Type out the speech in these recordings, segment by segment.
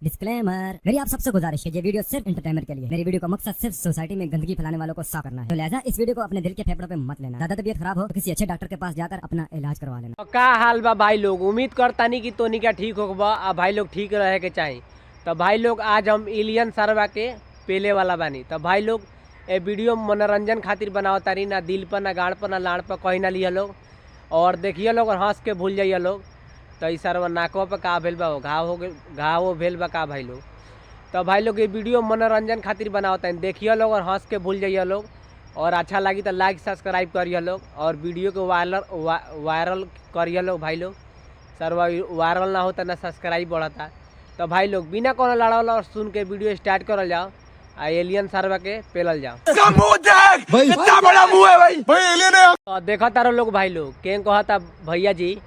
Disclaimer, मेरी आप सबसे गुजारिश है, ये वीडियो सिर्फ एंटरटेनमेंट के लिए। मेरी वीडियो का मकसद सिर्फ सोसाइटी में गंदगी फैलाने वालों को साफ करना है, तो लिहाजा इस वीडियो को अपने दिल के फेफड़ों पे मत लेना। ज्यादा तबीयत खराब हो तो किसी अच्छे डॉक्टर के पास जाकर अपना इलाज करवा लेना। तो का हाल बा भाई लोग, उम्मीद करता नहीं कि तोनी का ठीक होगा आ भाई लोग ठीक रहे के चाहिए। तो भाई लोग आज हम एलियन सरवा के पेले वाला बानी। तो भाई लोग ये वीडियो मनोरंजन खातिर बनाओ तारी, ना दिल पर ना गाड़ पर ना लाड़ पर कहीं ना लिया लोग, और देखिए लोग और हंस के भूल जाइए लोग। तो इस सरवा नाको पे का भेल बा, घाव हो गए, घाव भेल बा का भाई लोग। तो भाई लोग ये वीडियो मनोरंजन खातिर बनावता है, देखिए लोग और हंस के भूल जाइए लोग, और अच्छा लगी तो लाइक सब्सक्राइब करिए लोग, और वीडियो को वायरल करिए लोग भाई लोग। सर्वा वायरल ना होता ना सब्सक्राइब बढ़ता। तो भाई लोग बिना कोनो लड़ावल और सुन के वीडियो स्टार्ट करल जाओ, आ एलियन सर्वा के पेलल जाओ। इतना बड़ा मुंह है भाई एलियन है। तो देखा तारो लोग भाई लोग के कहता भैया जी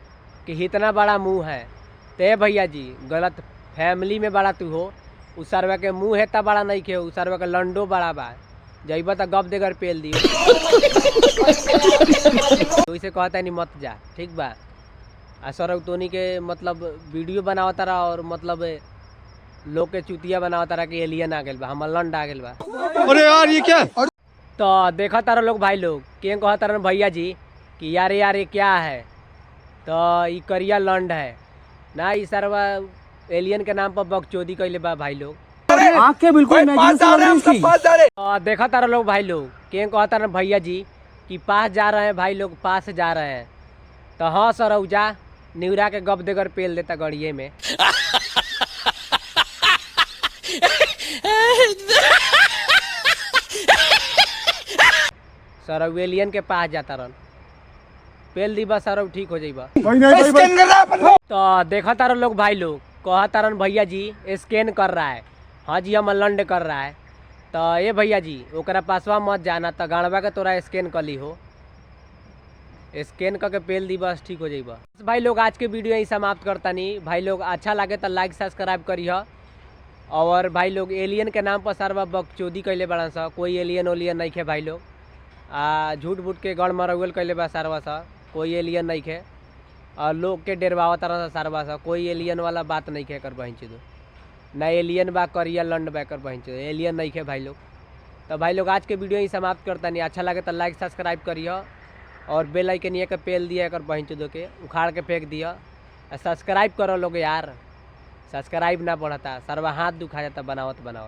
कि इतना बड़ा मुंह है, ते भैया जी गलत फैमिली में बड़ा तू हो। उस सर्वा के मुंह इतना बड़ा नहीं खे, उस सर्वा के लंडो बड़ा बा, जइबा तो गप देकर पेल दी। तो इसे कहता नहीं मत जा, ठीक बा। आ सर तोनी के मतलब वीडियो बनावता रहा, और मतलब लोग के चुतिया बनावता रहा कि एलियन आ गेल बा, हमर लंड आ गेल बा। अरे यार ये क्या? तो देखा तारा लोग भाई लोग के कहता रहा भैया जी कि यार ये क्या है, तो ये करिया लंड है ना, ये सरवा एलियन के नाम पर बकचोदी कैले बा भाई लोग। आंखें बिल्कुल तो देखा तारा लोग भाई लोग के कहता रहा भैया जी कि पास जा रहे हैं भाई लोग, पास जा रहे हैं। तो हाँ सर जा निवरा के गप देकर पेल देता गड़िए में। सर एलियन के पास जाता रन पेल दी बस, सर ठीक हो जाइबा। तो देखा तारा लोग भाई लोग कहता रन भैया जी स्कैन कर रहा है, हाँ जी हम लंड कर रहा है। तो ये भैया जी ओकरा पासवा मत जाना, तो गाड़वा के तोरा स्कैन कर ली हो, स्कैन करके पेल दी बस ठीक हो जाइबा। भाई लोग आज के वीडियो यही समाप्त करता नहीं। भाई लोग अच्छा लगे तो लाइक सब्सक्राइब करिए, और भाई लोग एलियन के नाम पर सरवा बकचोदी कैले बड़ा सा, कोई एलियन ओलियन नहीं खे भाई लोग। झूठ बूठ के गड़ मरौल कैले बा सरवा सा, कोई एलियन नहीं खे, और लोग के डेरवावा तरह सा सरवा सा, कोई एलियन वाला बात नहीं खे कर बहन दो ना, एलियन बा करिया लंड बा कर बहन दो, एलियन नहीं खे भाई लोग। तो भाई लोग आज के वीडियो ही समाप्त करता नहीं। अच्छा लगे तो लाइक सब्सक्राइब करिए, और बेल आइकन ये के पेल दिया कर बहन दो के उखाड़ के फेंक दिया। सब्सक्राइब करो लोग यार, सब्सक्राइब ना बढ़ता, सरवा हाथ दुखा जाता बनावत बनावत।